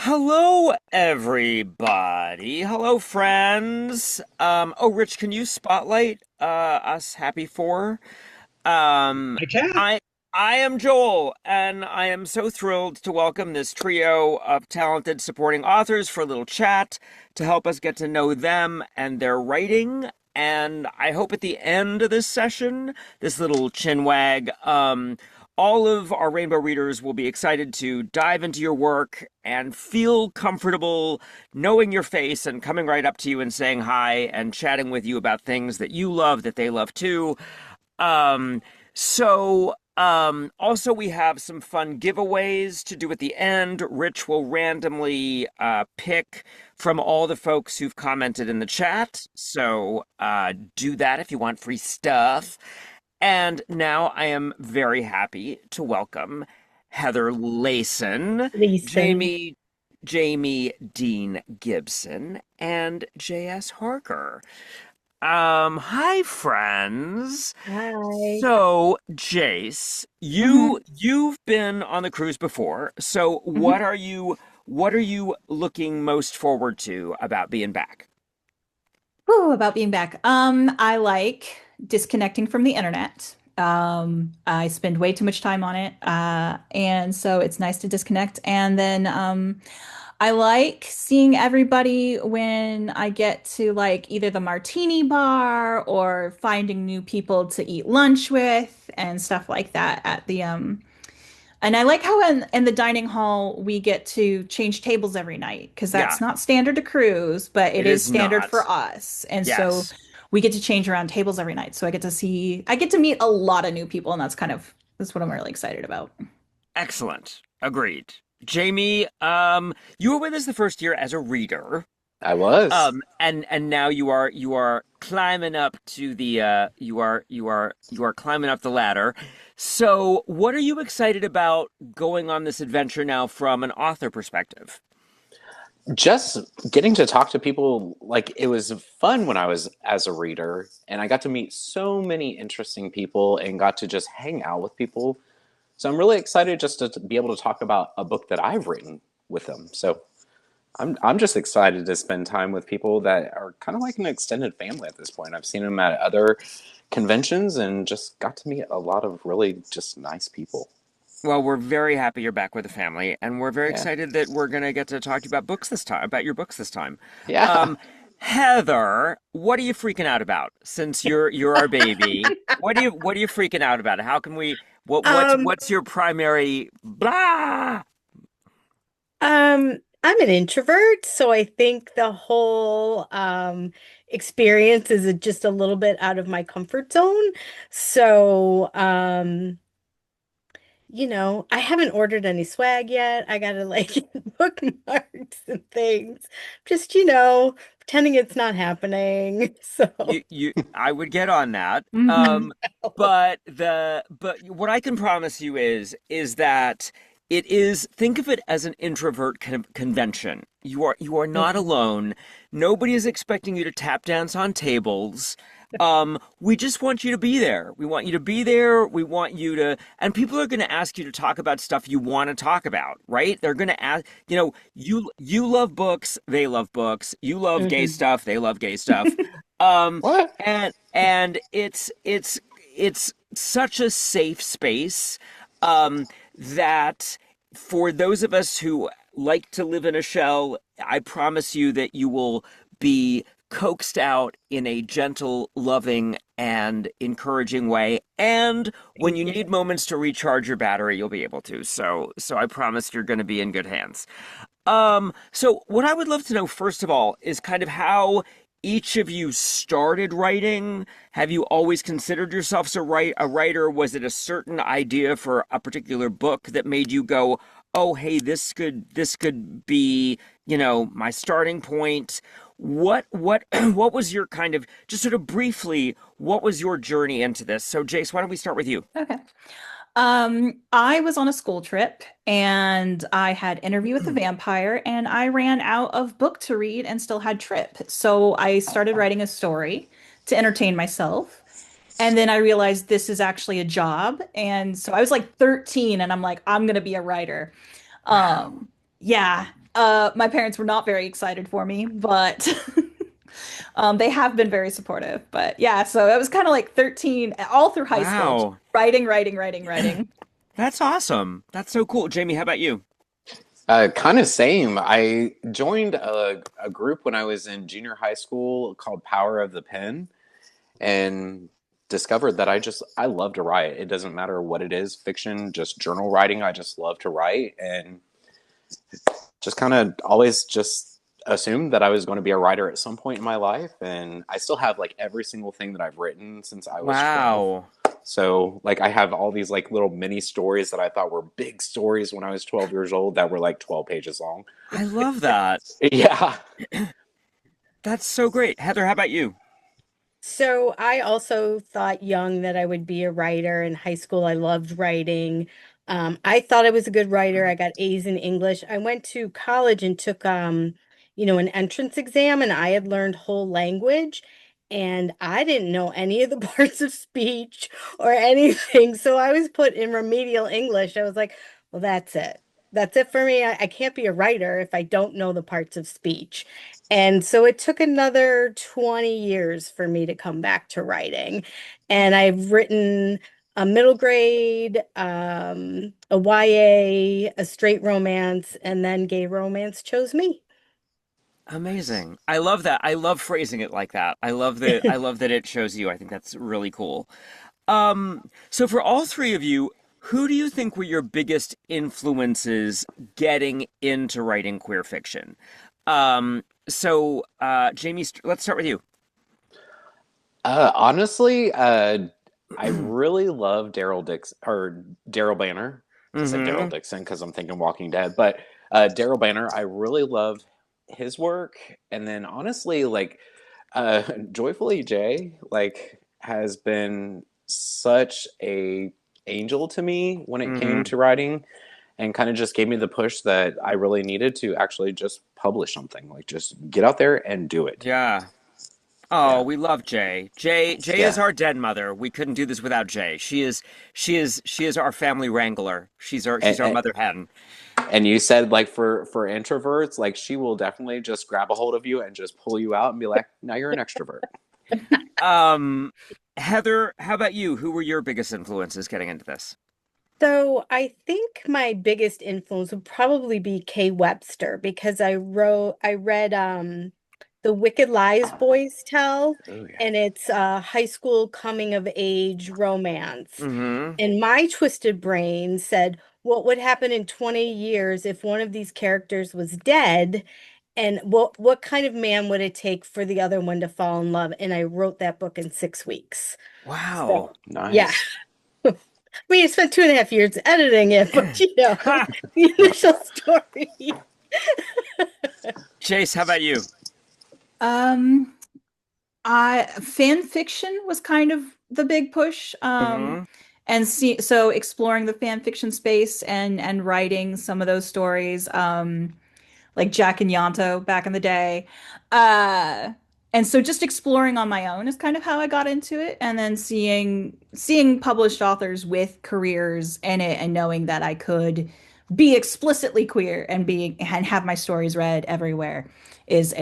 Hello, everybody. Hello, friends. Rich, can you spotlight us happy four? Um, I can. I I am Joel, and I am so thrilled to welcome this trio of talented supporting authors for a little chat to help us get to know them and their writing. And I hope at the end of this session, this little chinwag, all of our Rainbow readers will be excited to dive into your work and feel comfortable knowing your face and coming right up to you and saying hi and chatting with you about things that you love that they love too. Um, also we have some fun giveaways to do at the end. Rich will randomly pick from all the folks who've commented in the chat. So do that if you want free stuff. And now I am very happy to welcome Heather Leighson, Leighson. Jamie Jamie Dean Gibson, and J.S. Harker. Hi friends. Hi. So, Jace, hmm you've been on the cruise before. So, hmm what are you looking most forward to about being back? Whew, about being back. I like disconnecting from the internet. I spend way too much time on it. And so it's nice to disconnect. And then I like seeing everybody when I get to like either the martini bar or finding new people to eat lunch with and stuff like that at the and I like how in the dining hall we get to change tables every night because Yeah, that's not standard to cruise, but it it is is standard not. for us. And so Yes. we get to change around tables every night. So I get to meet a lot of new people, and that's what I'm really excited about. Excellent. Agreed. Jamie, you were with us the first year as a reader. I was. And now you are climbing up to the you are climbing up the ladder. So, what are you excited about going on this adventure now from an author perspective? Just getting to talk to people, like it was fun when I was as a reader, and I got to meet so many interesting people and got to just hang out with people. So I'm really excited just to be able to talk about a book that I've written with them. So I'm just excited to spend time with people that are kind of like an extended family at this point. I've seen them at other conventions and just got to meet a lot of really just nice people. Well, we're very happy you're back with the family, and we're very Yeah. excited that we're gonna get to talk to you about books this time, about your books this time. Yeah. Um, Heather, what are you freaking out about? Since you're our baby, what are you freaking out about? How can we? Um, What's your primary blah? I'm an introvert, so I think the whole experience is just a little bit out of my comfort zone. So, I haven't ordered any swag yet. I gotta like bookmarks and things. Just, pretending it's not happening. So, I would get on that. hmm But what I can promise you is that it is, think of it as an introvert convention. You are not okay. alone. Nobody is expecting you to tap dance on tables. We just want you to be there. We want you to be there. We want you to, and people are going to ask you to talk about stuff you want to talk about, right? They're going to ask, you love books, they love books. You love gay hmm stuff, they love gay stuff. Um, What? and it's such a safe space that for those of us who like to live in a shell, I promise you that you will be coaxed out in a gentle, loving, and encouraging way. And when Thank you you. need moments to recharge your battery, you'll be able to. So I promise you're going to be in good hands. So what I would love to know, first of all, is kind of how each of you started writing. Have you always considered yourselves a writer? Was it a certain idea for a particular book that made you go, "Oh, hey, this could be, my starting point." What what was your kind of, just sort of briefly, what was your journey into this? So, Jace, why don't we start with you? Okay. I was on a school trip and I had Interview with the Vampire and I ran out of book to read and still had trip. So I started writing a story to entertain myself. And then I realized this is actually a job. And so I was like 13 and I'm like, I'm gonna be a writer. Wow. Um, yeah. My parents were not very excited for me, but they have been very supportive. But yeah, so it was kind of like 13 all through high school, just Wow. writing, writing, writing, writing. That's awesome. That's so cool. Jamie, how about you? Kind of same. I joined a group when I was in junior high school called Power of the Pen, and discovered that I love to write. It doesn't matter what it is, fiction, just journal writing. I just love to write, and just kind of always just assumed that I was going to be a writer at some point in my life. And I still have like every single thing that I've written since I was 12. Wow. So like I have all these like little mini stories that I thought were big stories when I was 12 years old that were like 12 pages long. I love that. Yeah. That's so great. Heather, how about you? So I also thought young that I would be a writer. In high school, I loved writing. I thought I was a good writer. I got A's in English. I went to college and took an entrance exam, and I had learned whole language, and I didn't know any of the parts of speech or anything. So I was put in remedial English. I was like, well, that's it. That's it for me. I can't be a writer if I don't know the parts of speech. And so it took another 20 years for me to come back to writing. And I've written a middle grade, a YA, a straight romance, and then gay romance chose me. Amazing. I love that. I love phrasing it like that. I love that it shows you. I think that's really cool. So for all three of you, who do you think were your biggest influences getting into writing queer fiction? Jamie, let's start with you. Honestly, I really love Daryl Banner. I said Daryl Mm-hmm. Dixon because I'm thinking Walking Dead, but Daryl Banner, I really loved his work. And then honestly, like Joyfully J, like has been such a angel to me when it came Mm-hmm. to writing, and kind of just gave me the push that I really needed to actually just publish something, like just get out there and do it. Yeah. Oh, Yeah, we love Jay. Jay is yeah. our dead mother. We couldn't do this without Jay. She is our family wrangler. She's our And, mother hen. And you said like for introverts, like she will definitely just grab a hold of you and just pull you out and be like, "Now you're an extrovert." Um, Heather, how about you? Who were your biggest influences getting into this? So I think my biggest influence would probably be Kay Webster because I read The Wicked Lies Boys Tell, Oh yeah. and it's a high school coming of age romance. Mm-hmm. And my twisted brain said, what would happen in 20 years if one of these characters was dead? And what kind of man would it take for the other one to fall in love? And I wrote that book in 6 weeks. Wow. So yeah. Nice. I mean, I spent 2.5 years editing it, but the initial story. Chase, how about you? Um, I fan fiction was kind of the big push. Mm-hmm. And so exploring the fan fiction space and writing some of those stories. Like Jack and Yanto back in the day. Uh, and so just exploring on my own is kind of how I got into it. And then seeing published authors with careers in it and knowing that I could be explicitly queer and have my stories read everywhere is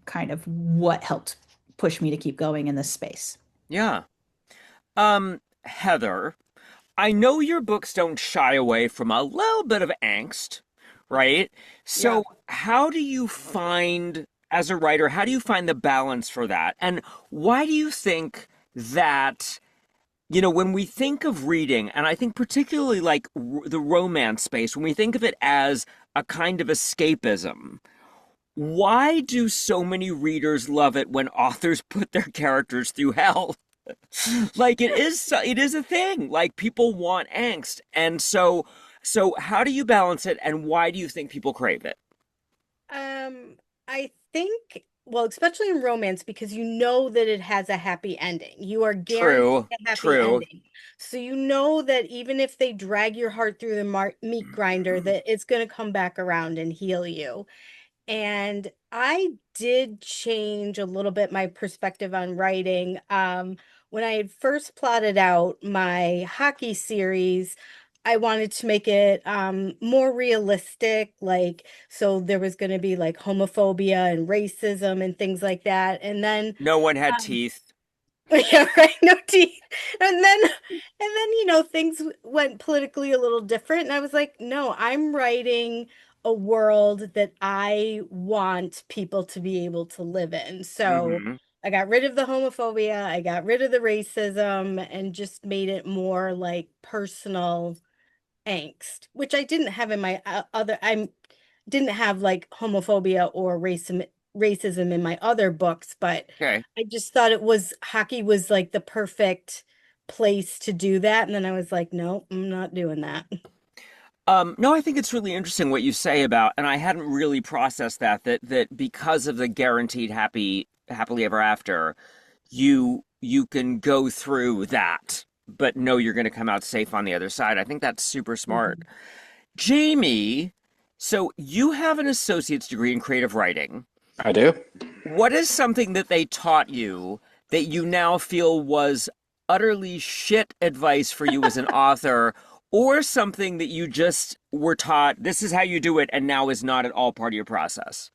kind of what helped push me to keep going in this space. Yeah. Heather, I know your books don't shy away from a little bit of angst, right? Yeah. So, how do you find, as a writer, how do you find the balance for that? And why do you think that, when we think of reading, and I think particularly like the romance space, when we think of it as a kind of escapism, why do so many readers love it when authors put their characters through hell? Like it is a thing. Like people want angst. And so how do you balance it and why do you think people crave it? I think, well, especially in romance, because you know that it has a happy ending. You are guaranteed True. a happy True. ending. So you know that even if they drag your heart through the meat grinder, that it's going to come back around and heal you. And I did change a little bit my perspective on writing. When I had first plotted out my hockey series, I wanted to make it more realistic, like so there was going to be like homophobia and racism and things like that. And then No one had um, teeth. yeah, right, no teeth. And then things went politically a little different and I was like, no, I'm writing a world that I want people to be able to live in. So Hmm. I got rid of the homophobia, I got rid of the racism and just made it more like personal angst, which I didn't have in my other I didn't have like homophobia or racism in my other books, but Okay. I just thought it was hockey was like the perfect place to do that. And then I was like, no, I'm not doing that. No, I think it's really interesting what you say about, and I hadn't really processed that because of the guaranteed happily ever after, you can go through that, but know you're going to come out safe on the other side. I think that's super smart. Mhm. Jamie, so you have an associate's degree in creative writing. I do. What is something that they taught you that you now feel was utterly shit advice for you as an author, or something that you just were taught this is how you do it and now is not at all part of your process?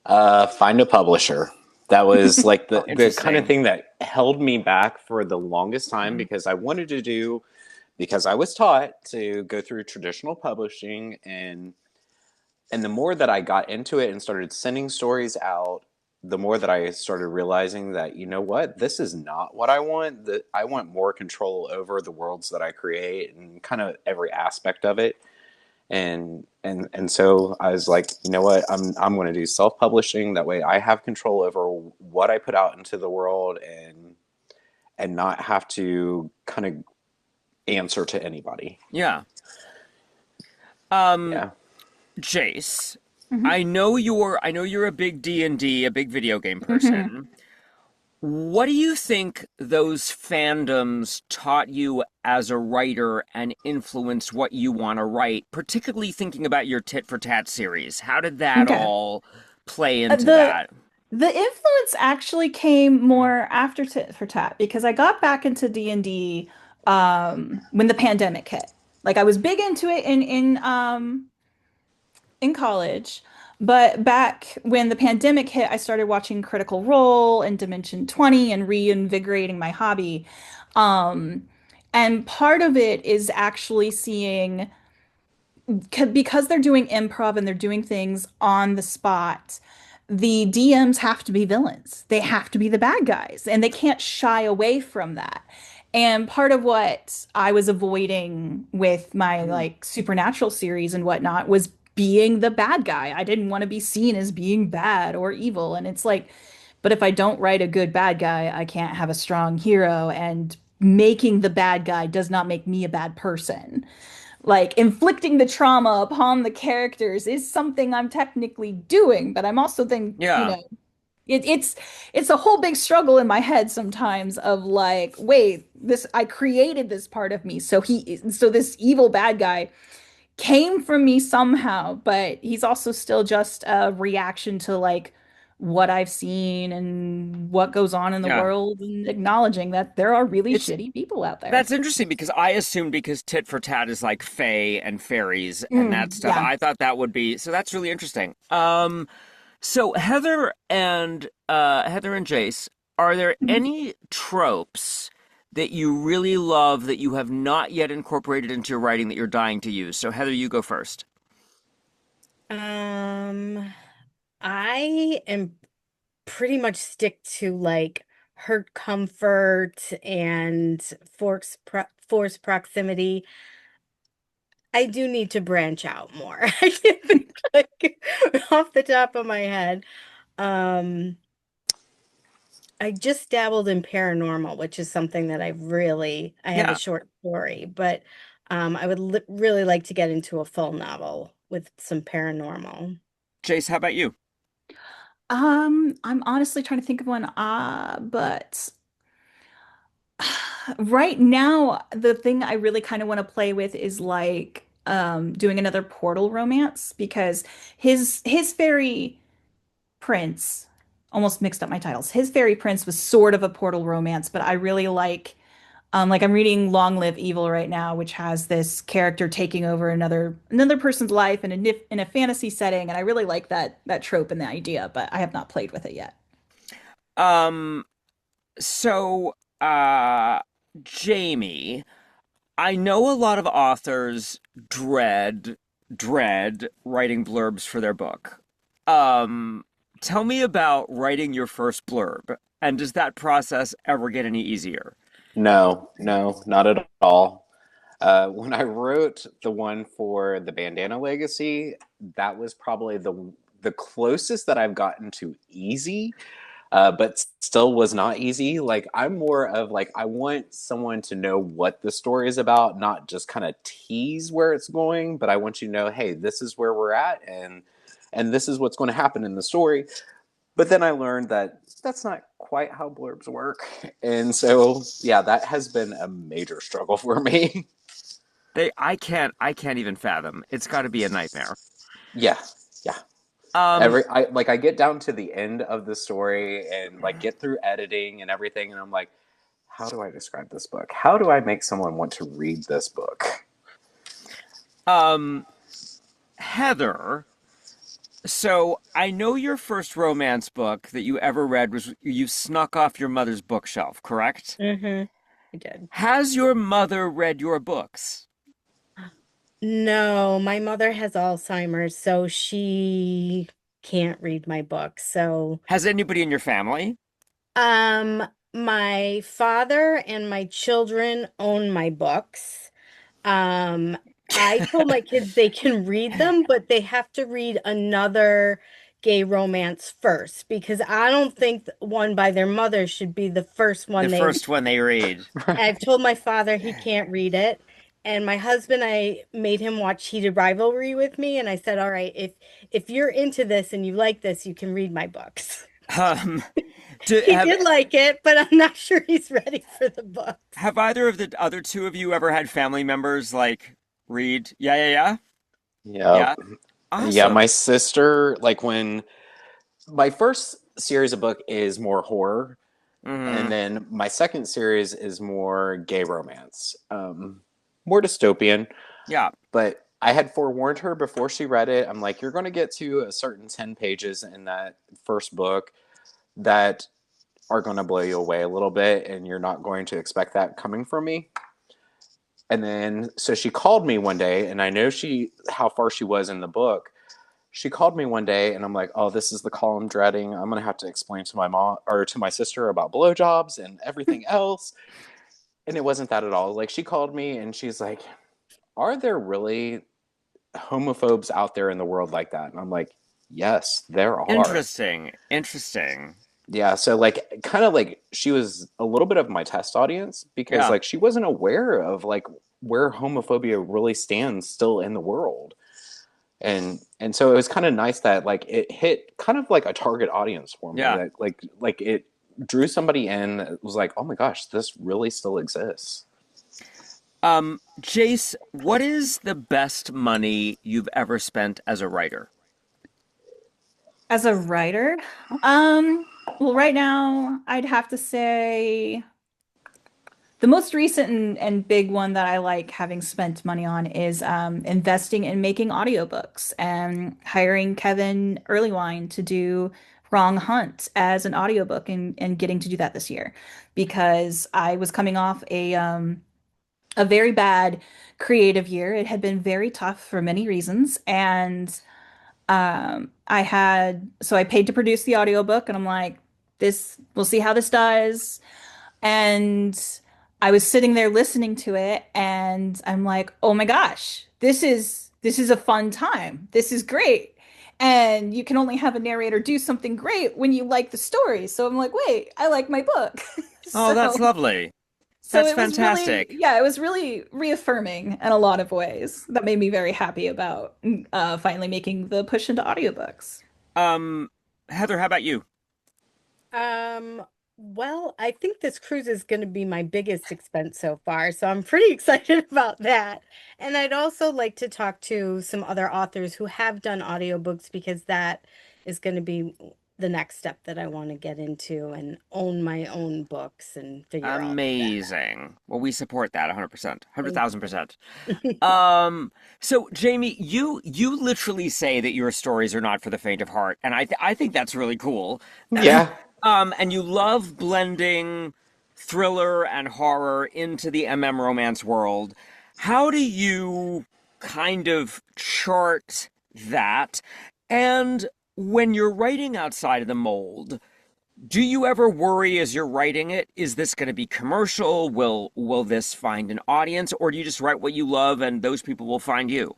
Find a publisher. That was like Oh, the kind of interesting. thing that held me back for the longest time Mhm. because I wanted to do because I was taught to go through traditional publishing and the more that I got into it and started sending stories out, the more that I started realizing that you know what, this is not what I want. That I want more control over the worlds that I create and kind of every aspect of it. And so I was like, you know what, I'm going to do self publishing. That way, I have control over what I put out into the world and not have to kind of answer to anybody. Yeah. Um, Yeah. Jace, Mhm. I know you're a big D&D, a big video game Mhm. person. What do you think those fandoms taught you as a writer and influenced what you want to write, particularly thinking about your Tit for Tat series? How did that Okay. all play Uh, into The that? the influence actually came more after Tit for Tat because I got back into D&D when the pandemic hit. Like I was big into it in college, but back when the pandemic hit, I started watching Critical Role and Dimension 20 and reinvigorating my hobby. Um, and part of it is actually seeing because they're doing improv and they're doing things on the spot, the DMs have to be villains. They have to be the bad guys, and they can't shy away from that. And part of what I was avoiding with my like supernatural series and whatnot was being the bad guy. I didn't want to be seen as being bad or evil. And it's like, but if I don't write a good bad guy, I can't have a strong hero. And making the bad guy does not make me a bad person. Like inflicting the trauma upon the characters is something I'm technically doing, but I'm also then, Yeah, it's a whole big struggle in my head sometimes of like, wait, this I created this part of me, so this evil bad guy came from me somehow, but he's also still just a reaction to like what I've seen and what goes on in the yeah. world and acknowledging that there are really It's shitty people out there. That's interesting because I assumed because tit for tat is like fae and fairies and that stuff. Yeah. I thought that would be so that's really interesting. So Heather and Jace, are there any tropes that you really love that you have not yet incorporated into your writing that you're dying to use? So Heather, you go first. Um, I am pretty much stick to like hurt comfort and force proximity. I do need to branch out more. I can't think like off the top of my head. Um, I just dabbled in paranormal, which is something that I have a Yeah. short story, but I would li really like to get into a full novel with some paranormal. Jace, how about you? I'm honestly trying to think of one, but right now, the thing I really kind of want to play with is like doing another Portal romance because his fairy prince almost mixed up my titles. His fairy prince was sort of a Portal romance, but I really like Like I'm reading Long Live Evil right now, which has this character taking over another person's life in a fantasy setting, and I really like that trope and the idea, but I have not played with it yet. Um, so, uh, Jamie, I know a lot of authors dread writing blurbs for their book. Um, Tell me about writing your first blurb, and does that process ever get any easier? No, no, not at all. When I wrote the one for the Bandana Legacy, that was probably the closest that I've gotten to easy, but still was not easy. Like I'm more of like I want someone to know what the story is about, not just kind of tease where it's going, but I want you to know, hey, this is where we're at, and this is what's going to happen in the story. But then I learned that that's not quite how blurbs work, and so yeah, that has been a major struggle for me. I can't even fathom. It's got to be a nightmare. Yeah, yeah. Um, I get down to the end of the story and like get through editing and everything, and I'm like, how do I describe this book? How do I make someone want to read this book? um, Heather, so I know your first romance book that you ever read was You Snuck Off Your Mother's Bookshelf, correct? Mm-hmm. I did. Has your mother read your books? No, my mother has Alzheimer's, so she can't read my books. So, Has anybody in your family? um, my father and my children own my books. Um, I told my kids they can read them, but they have to read another gay romance first because I don't think one by their mother should be the first The one they. first one they read. I've told my father he can't read it. And my husband, I made him watch Heated Rivalry with me, and I said, "All right, if you're into this and you like this, you can read my books." Um, do, He did like it, but I'm not sure he's ready for the books. have either of the other two of you ever had family members like read? Yeah, yeah, yeah. Yep. Yeah. Yeah, Awesome. my sister, like when my first series of book is more horror, and Hmm. then my second series is more gay romance, more dystopian. Yeah. But I had forewarned her before she read it. I'm like, you're going to get to a certain 10 pages in that first book that are going to blow you away a little bit, and you're not going to expect that coming from me. And then, so she called me one day, and I know how far she was in the book. She called me one day, and I'm like, "Oh, this is the call I'm dreading. I'm gonna have to explain to my mom or to my sister about blowjobs and everything else." And it wasn't that at all. Like she called me, and she's like, "Are there really homophobes out there in the world like that?" And I'm like, "Yes, there are." Interesting. Interesting. Yeah, so like kind of like she was a little bit of my test audience because Yeah. like she wasn't aware of like where homophobia really stands still in the world. And so it was kind of nice that like it hit kind of like a target audience for me Yeah. that like it drew somebody in that was like, "Oh my gosh, this really still exists." Jace, what is the best money you've ever spent as a writer? As a writer, um, well, right now I'd have to say the most recent and big one that I like having spent money on is investing in making audiobooks and hiring Kevin Earlywine to do Wrong Hunt as an audiobook and getting to do that this year because I was coming off a very bad creative year. It had been very tough for many reasons, and I paid to produce the audiobook, and I'm like, this, we'll see how this does. And I was sitting there listening to it, and I'm like, oh my gosh, this is a fun time. This is great. And you can only have a narrator do something great when you like the story. So I'm like, wait, I like my book. Oh, that's So lovely. so That's it was really, fantastic. yeah, it was really reaffirming in a lot of ways. That made me very happy about finally making the push into audiobooks. Um, Heather, how about you? Um, well, I think this cruise is going to be my biggest expense so far, so I'm pretty excited about that. And I'd also like to talk to some other authors who have done audiobooks because that is going to be the next step that I want to get into and own my own books and figure all that out. Amazing. Well, we support that 100%, Thank 100,000%. you. So Jamie, you literally say that your stories are not for the faint of heart, and I think that's really cool. Yeah, And you love blending thriller and horror into the romance world. How do you kind of chart that? And when you're writing outside of the mold, do you ever worry as you're writing it, is this going to be commercial? Will this find an audience? Or do you just write what you love and those people will find you?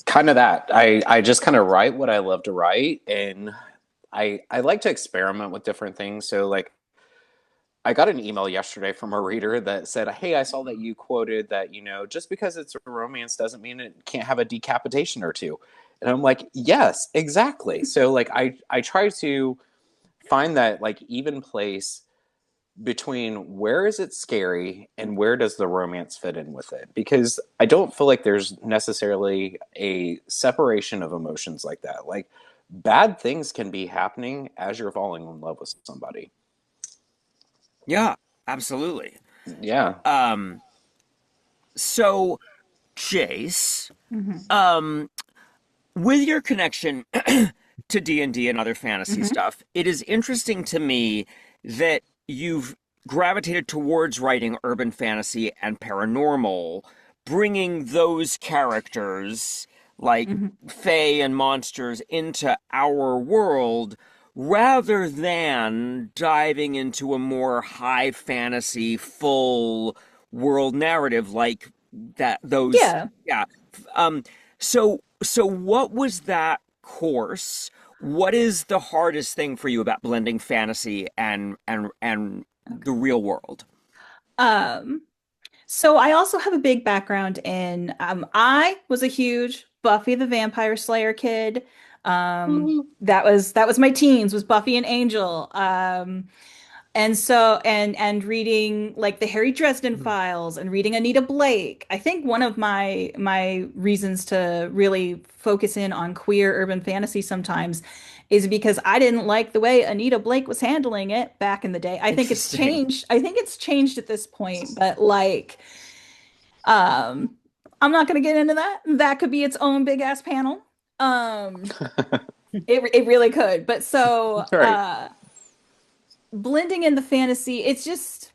kind of that. I just kind of write what I love to write, and I like to experiment with different things. So like I got an email yesterday from a reader that said, "Hey, I saw that you quoted that, just because it's a romance doesn't mean it can't have a decapitation or two." And I'm like, "Yes, exactly." So like I try to find that like even place between where is it scary and where does the romance fit in with it, because I don't feel like there's necessarily a separation of emotions like that. Like bad things can be happening as you're falling in love with somebody. Yeah, absolutely. Yeah. Um, so Jace, Hmm. um, with your connection to D&D and other fantasy Hmm. stuff, it is interesting to me that you've gravitated towards writing urban fantasy and paranormal, bringing those characters like Hmm. fae and monsters into our world rather than diving into a more high fantasy full world narrative like that those Yeah. yeah. So what was that course? What is the hardest thing for you about blending fantasy and the real world? Um, so I also have a big background in I was a huge Buffy the Vampire Slayer kid. That was my teens was Buffy and Angel. And reading like the Harry Dresden Files and reading Anita Blake. I think one of my reasons to really focus in on queer urban fantasy sometimes is because I didn't like the way Anita Blake was handling it back in the day. I think it's Interesting. changed. I think it's changed at this point, but like um I'm not going to get into that. That could be its own big ass panel. Um it really could. But so Right. blending in the fantasy, it's just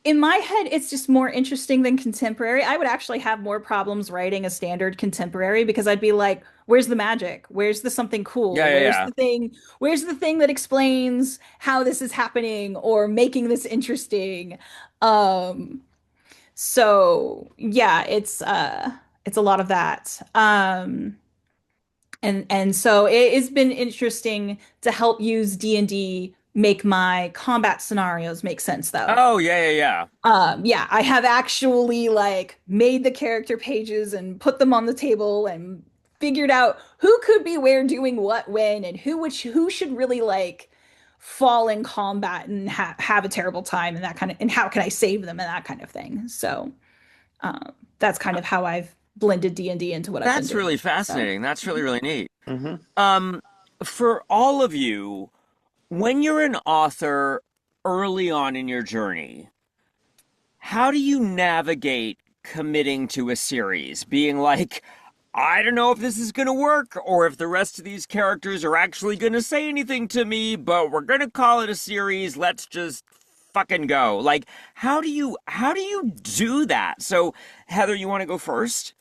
in my head, it's just more interesting than contemporary. I would actually have more problems writing a standard contemporary because I'd be like, where's the magic? Where's the something Yeah, cool? yeah, yeah. Where's the thing that explains how this is happening or making this interesting? Um, so yeah, it's a lot of that. And so it has been interesting to help use D&D make my combat scenarios make sense though. Oh, yeah, yeah, yeah. Yeah, I have actually like made the character pages and put them on the table and figured out who could be where doing what when and who should really like fall in combat and have a terrible time and that kind of and how can I save them and that kind of thing. So that's kind of how I've blended D&D into what I've been That's doing. really So fascinating. That's really, really neat. Hmm. Um, for all of you, when you're an author early on in your journey, how do you navigate committing to a series? Being like, I don't know if this is going to work or if the rest of these characters are actually going to say anything to me, but we're going to call it a series. Let's just fucking go. Like, how do you do that? So, Heather, you want to go first?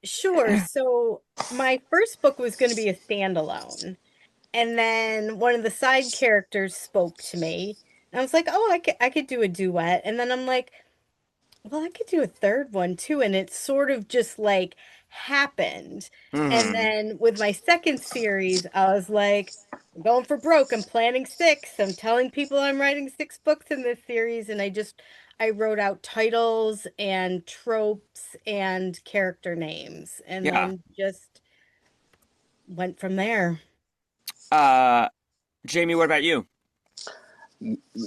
Sure. So my first book was going to be a standalone. And then one of the side characters spoke to me. And I was like, oh, I could do a duet. And then I'm like, well, I could do a third one too. And it sort of just like happened. And Hmm. then with my second series, I was like, I'm going for broke. I'm planning six. I'm telling people I'm writing six books in this series. And I wrote out titles and tropes and character names and Yeah. then just went from there. Uh, Jamie, what about you?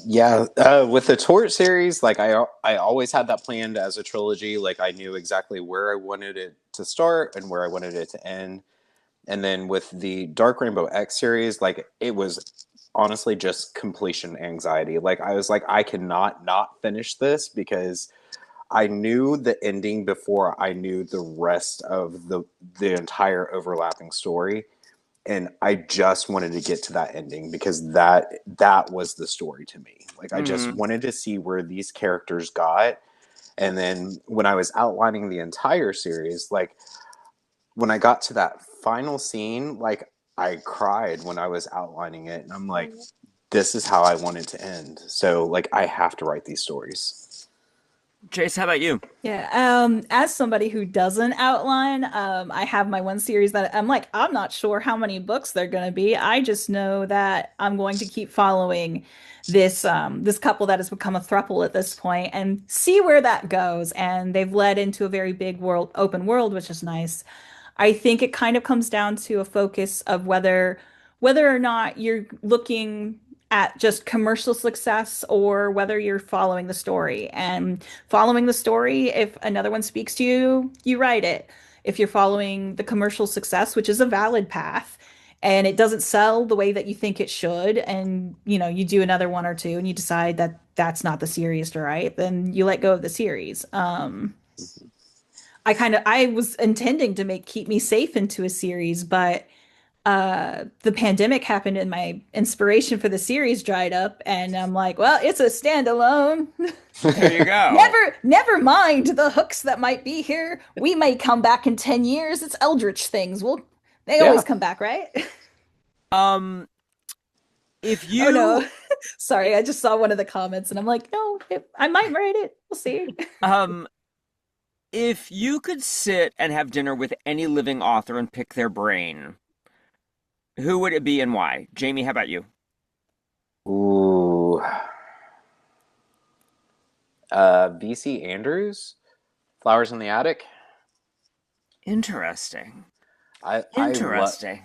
Yeah, with the Tort series, like I always had that planned as a trilogy. Like I knew exactly where I wanted it to start and where I wanted it to end. And then with the Dark Rainbow X series, like it was honestly just completion anxiety. Like I was like, I cannot not finish this because I knew the ending before I knew the rest of the entire overlapping story, and I just wanted to get to that ending because that was the story to me. Like I just Hmm. wanted to see where these characters got, and then when I was outlining the entire series, like when I got to that final scene, like I cried when I was outlining it, and I'm like, this is how I want it to end. So like I have to write these stories. Jace, how about you? Yeah, as somebody who doesn't outline, I have my one series that I'm like, I'm not sure how many books they're going to be. I just know that I'm going to keep following this couple that has become a throuple at this point and see where that goes. And they've led into a very big world, open world, which is nice. I think it kind of comes down to a focus of whether or not you're looking at just commercial success or whether you're following the story. And following the story, if another one speaks to you, you write it. If you're following the commercial success, which is a valid path, and it doesn't sell the way that you think it should, and you do another one or two and you decide that that's not the series to write, then you let go of the series. I was intending to make Keep Me Safe into a series, but the pandemic happened and my inspiration for the series dried up, and I'm like, well, it's a standalone. There you go. Never mind the hooks that might be here. We may come back in 10 years. It's Eldritch things. They always Yeah. come back, right? Um, if Oh no. you Sorry, I just saw one of the comments and I'm like, no, I might write it. We'll see. um if you could sit and have dinner with any living author and pick their brain, who would it be and why? Jamie, how about you? Ooh. VC Andrews, Flowers in the Attic. Interesting. I love Interesting.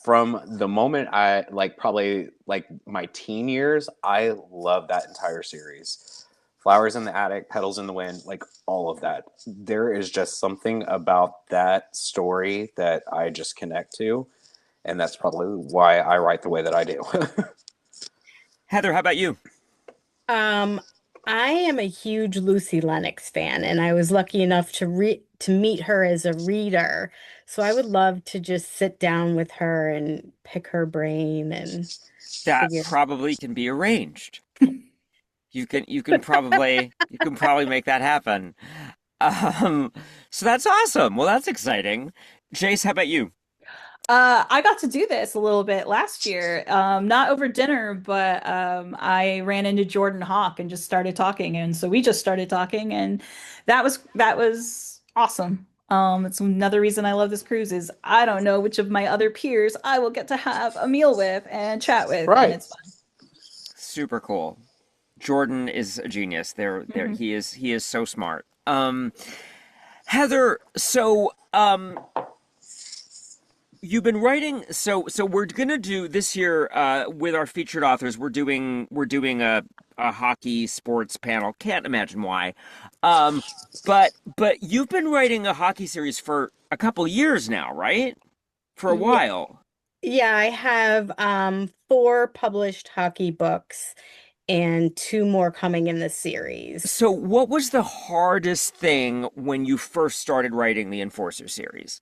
from the moment I like probably like my teen years, I love that entire series. Flowers in the Attic, Petals in the Wind, like all of that. There is just something about that story that I just connect to, and that's probably why I write the way that I do. Heather, how about you? Um, I am a huge Lucy Lennox fan, and I was lucky enough to meet her as a reader. So I would love to just sit down with her and pick her brain and That figure. probably can be arranged. You can probably make that happen. Um, so that's awesome. Well, that's exciting. Jace, how about you? I got to do this a little bit last year. Not over dinner, but I ran into Jordan Hawk and just started talking, and so we just started talking, and that was awesome. It's another reason I love this cruise is I don't know which of my other peers I will get to have a meal with and chat with, and Right. it's Super cool. Jordan is a genius. There fun. he is so smart. Heather, you've been writing, so we're gonna do this year with our featured authors. We're doing a hockey sports panel. Can't imagine why. Um, but you've been writing a hockey series for a couple years now, right? For a Yeah, while. yeah, I have four published hockey books and two more coming in the series. So what was the hardest thing when you first started writing the Enforcer series?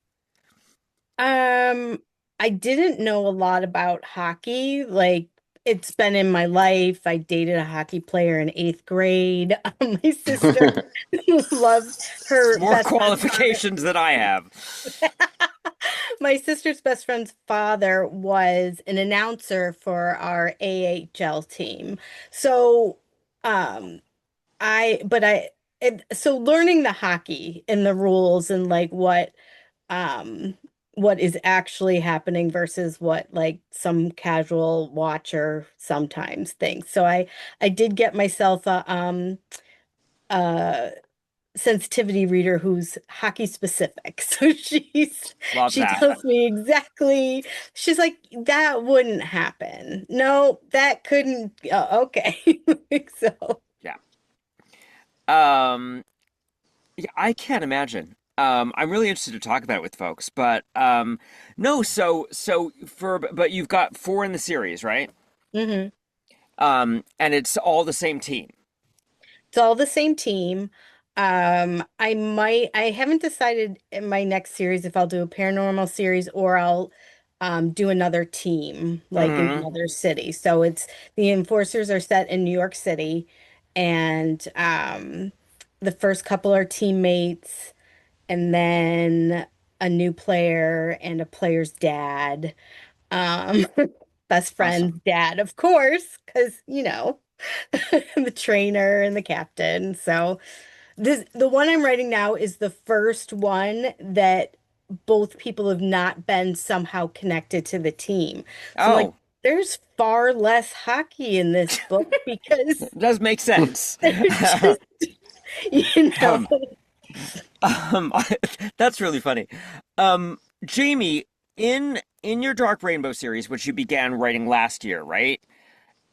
Um, I didn't know a lot about hockey. Like, it's been in my life. I dated a hockey player in eighth grade. My sister loves her More best friend's father. qualifications than I have. My sister's best friend's father was an announcer for our AHL team. So, um, but so learning the hockey and the rules and like um what is actually happening versus what like some casual watcher sometimes thinks. So I did get myself a sensitivity reader who's hockey specific. So Love she that. tells me exactly. She's like, that wouldn't happen. No, that couldn't. Okay. So Yeah. Um, yeah, I can't imagine. I'm really interested to talk about it with folks, but no, but you've got four in the series, right? Hmm. And it's all the same team. It's all the same team. I haven't decided in my next series if I'll do a paranormal series or I'll do another team, like in Hmm. another city. So it's the enforcers are set in New York City, and the first couple are teammates, and then a new player and a player's dad. Um, best friend's Awesome. dad, of course, because the trainer and the captain. So the one I'm writing now is the first one that both people have not been somehow connected to the team. So I'm like, Oh, there's far less hockey in this book because it does make sense. they're just, you know. Um, um, that's really funny. Jamie, in your Dark Rainbow series, which you began writing last year, right?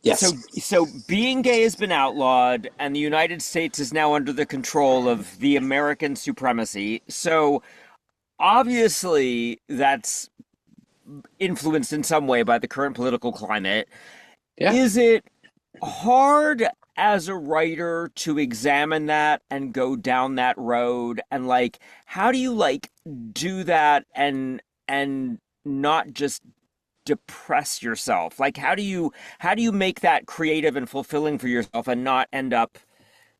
Yes. So being gay has been outlawed, and the United States is now under the control of the American supremacy. So obviously, that's influenced in some way by the current political climate. Yeah. Is it hard as a writer to examine that and go down that road? And like, how do you like do that and not just depress yourself? Like, how do you make that creative and fulfilling for yourself and not end up,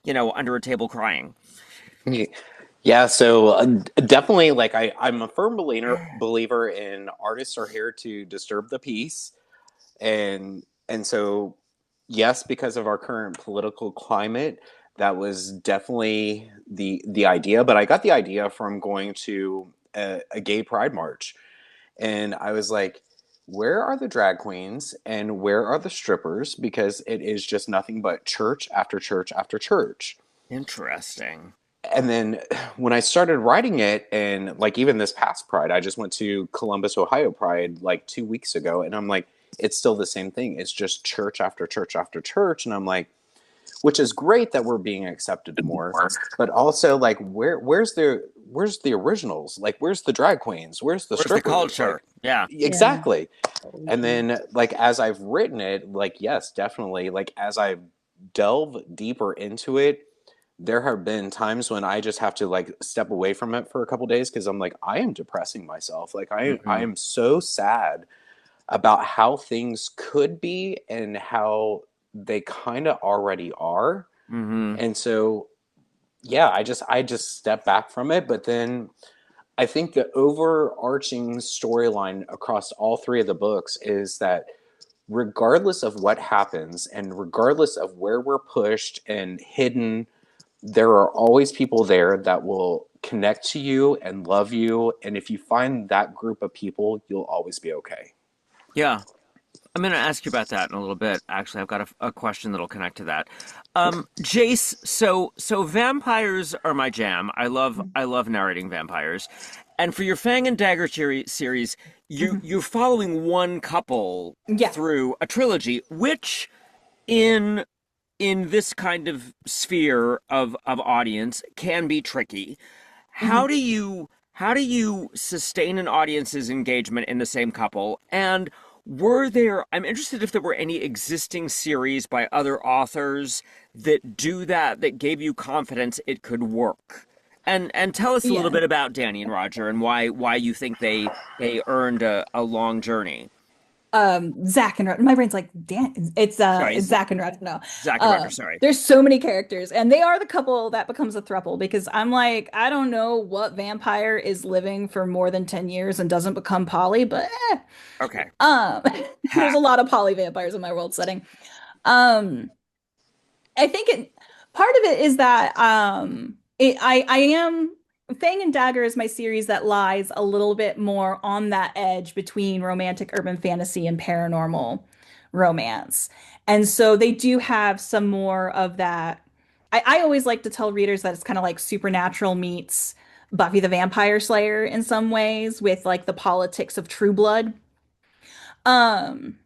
under a table crying? Yeah, so definitely, like I'm a firm believer in artists are here to disturb the peace, and so yes, because of our current political climate, that was definitely the idea. But I got the idea from going to a gay pride march, and I was like, where are the drag queens and where are the strippers? Because it is just nothing but church after church after church. Interesting. And then when I started writing it, and like even this past Pride, I just went to Columbus, Ohio Pride like 2 weeks ago, and I'm like, it's still the same thing. It's just church after church after church, and I'm like, which is great that we're being accepted more, but also like where's the originals? Like where's the drag queens? Where's the Where's the strippers? culture? Like Yeah. Yeah. exactly. And then like as I've written it, like yes, definitely, like as I delve deeper into it, there have been times when I just have to like step away from it for a couple days because I'm like, I am depressing myself. Like I Hmm. am so sad about how things could be and how they kind of already are. Hmm. And so yeah, I just step back from it. But then I think the overarching storyline across all three of the books is that regardless of what happens and regardless of where we're pushed and hidden, there are always people there that will connect to you and love you. And if you find that group of people, you'll always be okay. Yeah. I'm going to ask you about that in a little bit. Actually, I've got a question that'll connect to that. Okay. Jace, so vampires are my jam. I love narrating vampires. And for your Fang and Dagger series, Mhm. you're following one couple Yeah. through a trilogy, which in this kind of sphere of audience can be tricky. Mhm. How do you sustain an audience's engagement in the same couple? And I'm interested if there were any existing series by other authors that do that that gave you confidence it could work. And tell us a little Yeah. bit about Danny and Roger and why you think they earned a long journey. Zach and my brain's like, damn, Sorry, it's Zach and Roger. No. Zach and Roger, sorry. There's so many characters, and they are the couple that becomes a throuple because I'm like, I don't know what vampire is living for more than 10 years and doesn't become poly, but Okay. um there's Ha. a lot of poly vampires in my world setting. Um I think part of it is that I am Fang and Dagger is my series that lies a little bit more on that edge between romantic urban fantasy and paranormal romance. And so they do have some more of that. I always like to tell readers that it's kind of like Supernatural meets Buffy the Vampire Slayer in some ways with like the politics of True Blood. Um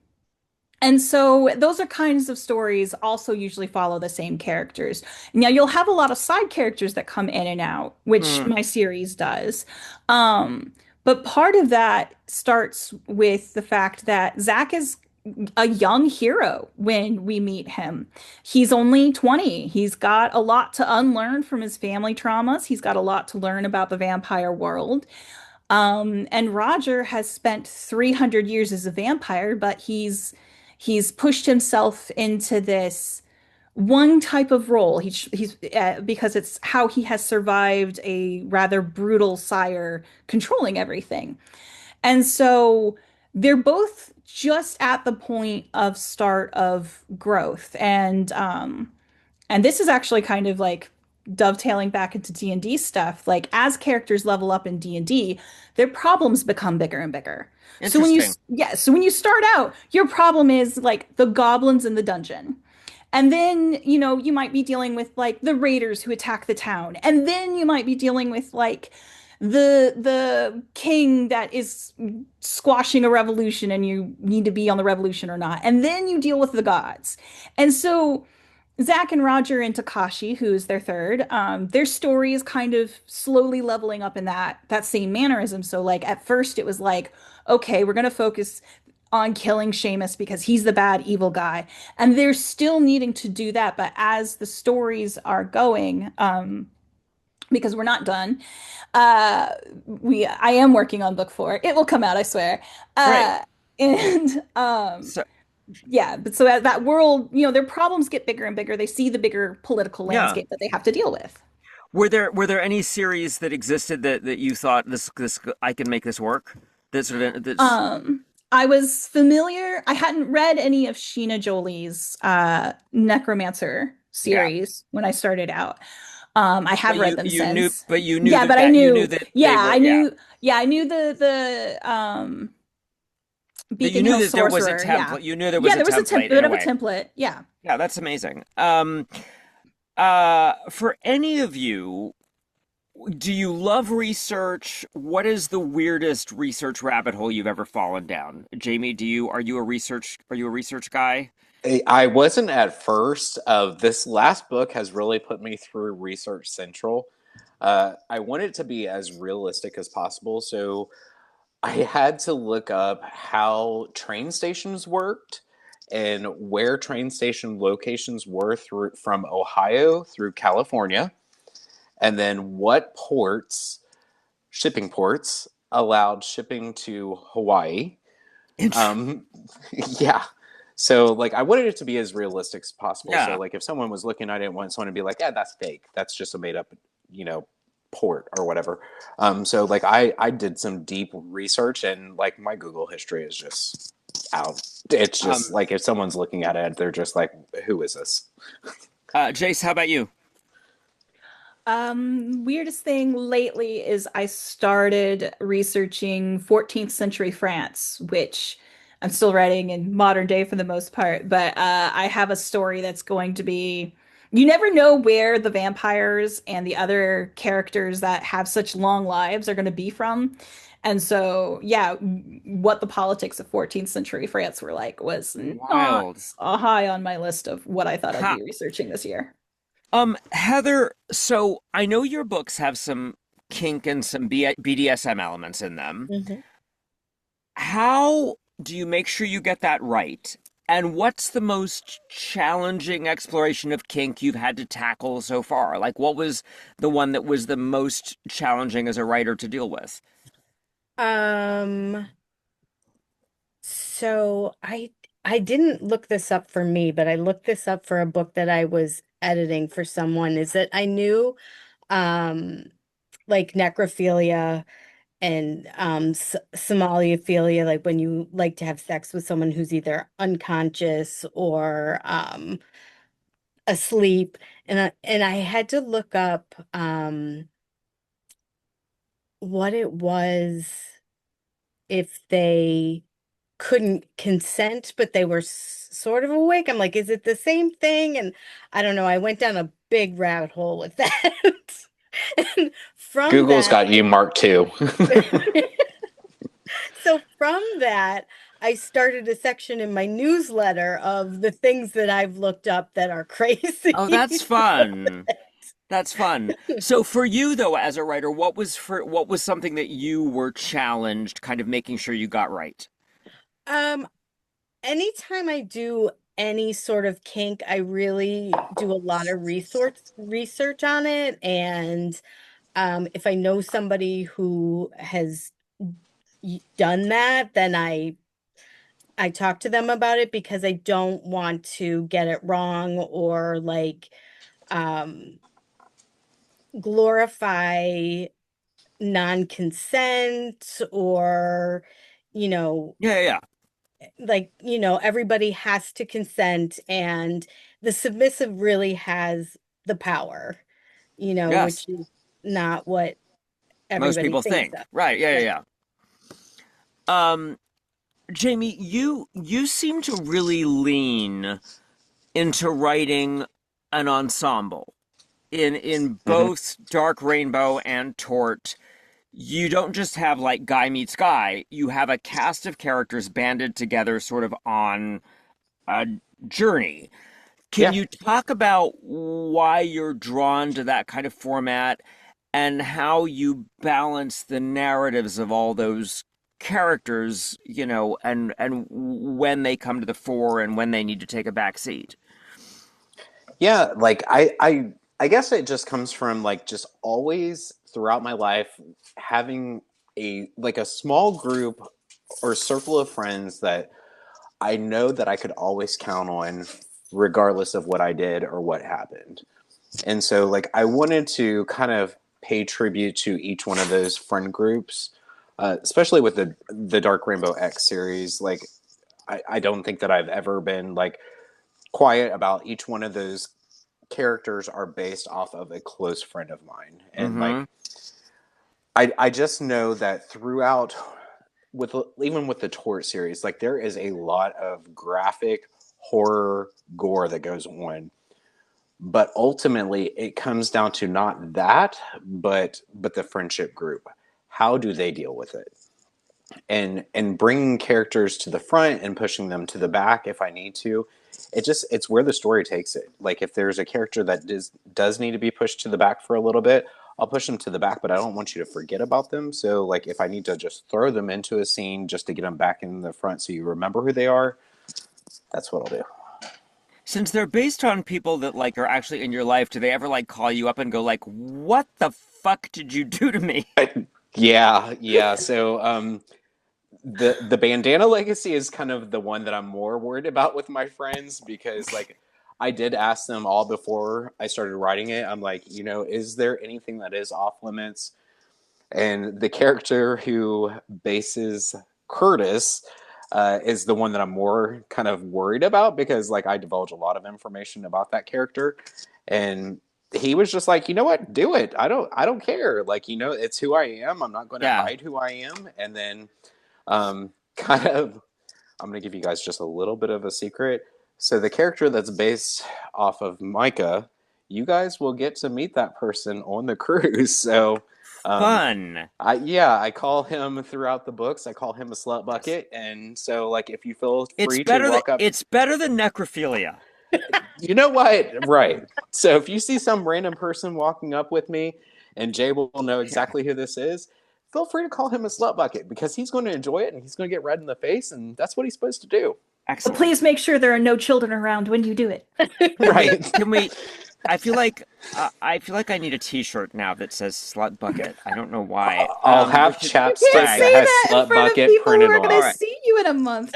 And so those are kinds of stories also usually follow the same characters. Now you'll have a lot of side characters that come in and out, which Mm, my series does. Um, but part of that starts with the fact that Zach is a young hero when we meet him. He's only 20. He's got a lot to unlearn from his family traumas. He's got a lot to learn about the vampire world. And Roger has spent 300 years as a vampire, but he's pushed himself into this one type of role. He's because it's how he has survived a rather brutal sire controlling everything. And so they're both just at the point of start of growth. And this is actually kind of like dovetailing back into D&D stuff. Like as characters level up in D&D, their problems become bigger and bigger. interesting. So when you start out, your problem is like the goblins in the dungeon. And then, you might be dealing with like the raiders who attack the town. And then you might be dealing with like the king that is squashing a revolution and you need to be on the revolution or not. And then you deal with the gods. And so Zach and Roger and Takashi, who's their third, their story is kind of slowly leveling up in that same mannerism. So like at first it was like, okay, we're gonna focus on killing Seamus because he's the bad evil guy. And they're still needing to do that, but as the stories are going, because we're not done, uh I am working on book 4. It will come out, I swear. Great. And So yeah, but so as that world, their problems get bigger and bigger. They see the bigger political yeah. landscape that they have to deal with. Were there any series that existed that you thought this I can make this work? That sort of that's I was familiar. I hadn't read any of Sheena Jolie's Necromancer yeah. series when I started out. I But have read them since. you knew Yeah, but I you knew knew. that they Yeah, were I yeah. knew. Yeah, I knew the That you Beacon knew Hill that there was a Sorcerer. Yeah, template. You knew there yeah. was a There was template in bit a of a way. template. Yeah. Yeah, that's amazing. For any of you, do you love research? What is the weirdest research rabbit hole you've ever fallen down? Jamie, are you a research guy? I wasn't at first. This last book has really put me through Research Central. I want it to be as realistic as possible, so I had to look up how train stations worked and where train station locations were through from Ohio through California, and then what ports, shipping ports, allowed shipping to Hawaii. Int- Um, yeah. So like I wanted it to be as realistic as possible. So Yeah. like if someone was looking, I didn't want someone to be like, yeah, that's fake. That's just a made up, you know, port or whatever. So like I did some deep research and like my Google history is just out. It's just Um, like if someone's looking at it, they're just like, who is this? Jace, how about you? Weirdest thing lately is I started researching 14th century France, which I'm still writing in modern day for the most part, but I have a story that's going to be, you never know where the vampires and the other characters that have such long lives are going to be from. And so, yeah, what the politics of 14th century France were like was not Wild. high on my list of what I thought I'd Ha. be researching this year. Heather, so I know your books have some kink and some BDSM elements in them. Mhm. How do you make sure you get that right? And what's the most challenging exploration of kink you've had to tackle so far? Like, what was the one that was the most challenging as a writer to deal with? Um, so I didn't look this up for me, but I looked this up for a book that I was editing for someone, is that I knew um like necrophilia and somaliaphilia, like when you like to have sex with someone who's either unconscious or asleep, and I had to look up what it was, if they couldn't consent, but they were sort of awake. I'm like, is it the same thing? And I don't know. I went down a big rabbit hole with that. And from Google's that, got you marked too. so from that, I started a section in my newsletter of the things that I've looked up that are Oh, crazy. that's fun. That's fun. So for you though, as a writer, what was something that you were challenged kind of making sure you got right? Um, Anytime I do any sort of kink, I really do a lot of research on it. And if I know somebody who has done that, then I talk to them about it because I don't want to get it wrong or like um glorify non-consent or you know Yeah, yeah, yeah. everybody has to consent and the submissive really has the power, Yes. which is not what Most everybody people thinks think. of. Right. Yeah, Yeah. yeah, yeah. Jamie, you seem to really lean into writing an ensemble. In Hmm. both Dark Rainbow and Tort, you don't just have like guy meets guy, you have a cast of characters banded together sort of on a journey. Can Yeah. you talk about why you're drawn to that kind of format and how you balance the narratives of all those characters, and when they come to the fore and when they need to take a back seat? Yeah, like I guess it just comes from like just always throughout my life having a small group or circle of friends that I know that I could always count on regardless of what I did or what happened. And so like I wanted to kind of pay tribute to each one of those friend groups, especially with the Dark Rainbow X series. Like I don't think that I've ever been like quiet about each one of those characters are based off of a close friend of mine. And Mm-hmm. like I just know that throughout with even with the Tort series, like there is a lot of graphic horror gore that goes on. But ultimately it comes down to not that, but the friendship group. How do they deal with it? And bringing characters to the front and pushing them to the back if I need to. It's where the story takes it. Like if there's a character that does need to be pushed to the back for a little bit, I'll push them to the back, but I don't want you to forget about them. So like if I need to just throw them into a scene just to get them back in the front so you remember who they are, that's what I'll do. Since they're based on people that like are actually in your life, do they ever like call you up and go like, "What the fuck did you do to me?" Yeah, yeah. So the bandana legacy is kind of the one that I'm more worried about with my friends because like I did ask them all before I started writing it. I'm like, is there anything that is off limits? And the character who bases Curtis is the one that I'm more kind of worried about because like I divulge a lot of information about that character, and he was just like, you know what, do it. I don't care. Like it's who I am. I'm not going to Yeah. hide who I am. And then kind of, I'm going to give you guys just a little bit of a secret. So the character that's based off of Micah, you guys will get to meet that person on the cruise. So, um, Fun. I call him throughout the books. I call him a slut bucket, and so like if you feel free to walk up, It's better than necrophilia. you know what? Right. So if you see some random person walking up with me, and Jay will know Yeah. exactly who this is, feel free to call him a slut bucket because he's going to enjoy it and he's going to get red in the face, and that's what he's supposed to do. But Excellent. please make sure there are no children around when you do it. Right. Can we I feel like I need a t-shirt now that says slut bucket. I don't know why. I'll We have should You can't chapstick swag. that say has that in slut front of bucket people who printed are All going to on it. right. see you in a month.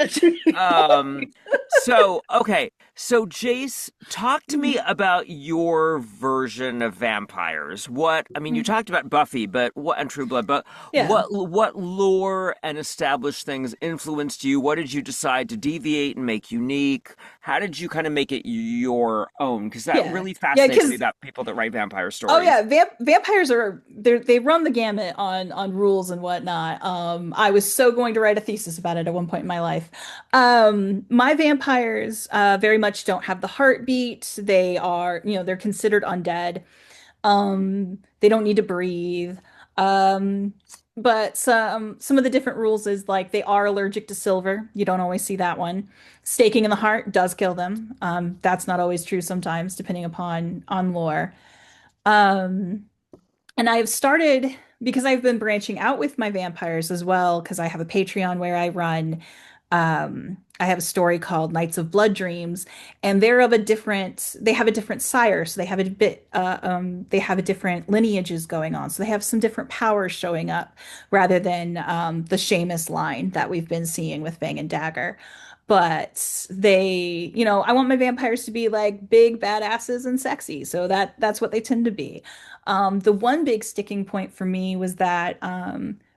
So okay. So Jace, talk to me about your version of vampires. I mean, you talked about Buffy, but what and True Blood, but Yeah. what lore and established things influenced you? What did you decide to deviate and make unique? How did you kind of make it your own? Because that Yeah. really Yeah, fascinates me because about people that write vampire oh yeah, stories. vampires are they run the gamut on rules and whatnot. I was so going to write a thesis about it at one point in my life. My vampires very much don't have the heartbeat. They are, they're considered undead. They don't need to breathe. Um, but some of the different rules is like they are allergic to silver. You don't always see that one. Staking in the heart does kill them. That's not always true sometimes, depending upon on lore. Um, and I've started because I've been branching out with my vampires as well, because I have a Patreon where I run. I have a story called Nights of Blood Dreams, and they have a different sire, so they have a different lineages going on. So they have some different powers showing up rather than the Seamus line that we've been seeing with Fang and Dagger. But I want my vampires to be like big badasses and sexy, so that's what they tend to be. The one big sticking point for me was that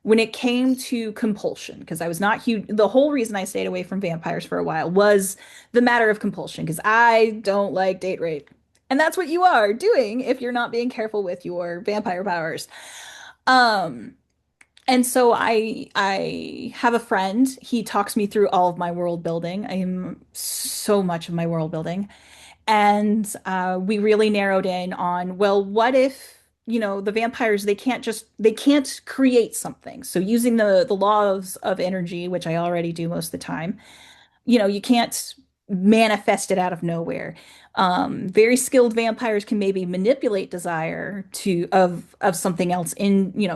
when it came to compulsion, because I was not huge, the whole reason I stayed away from vampires for a while was the matter of compulsion, because I don't like date rape. And that's what you are doing if you're not being careful with your vampire powers. Um, and so I have a friend. He talks me through all of my world building. I am so much of my world building. And we really narrowed in on, well, what if, the vampires, they can't create something. So using the laws of energy, which I already do most of the time, you can't manifest it out of nowhere. Very skilled vampires can maybe manipulate desire of something else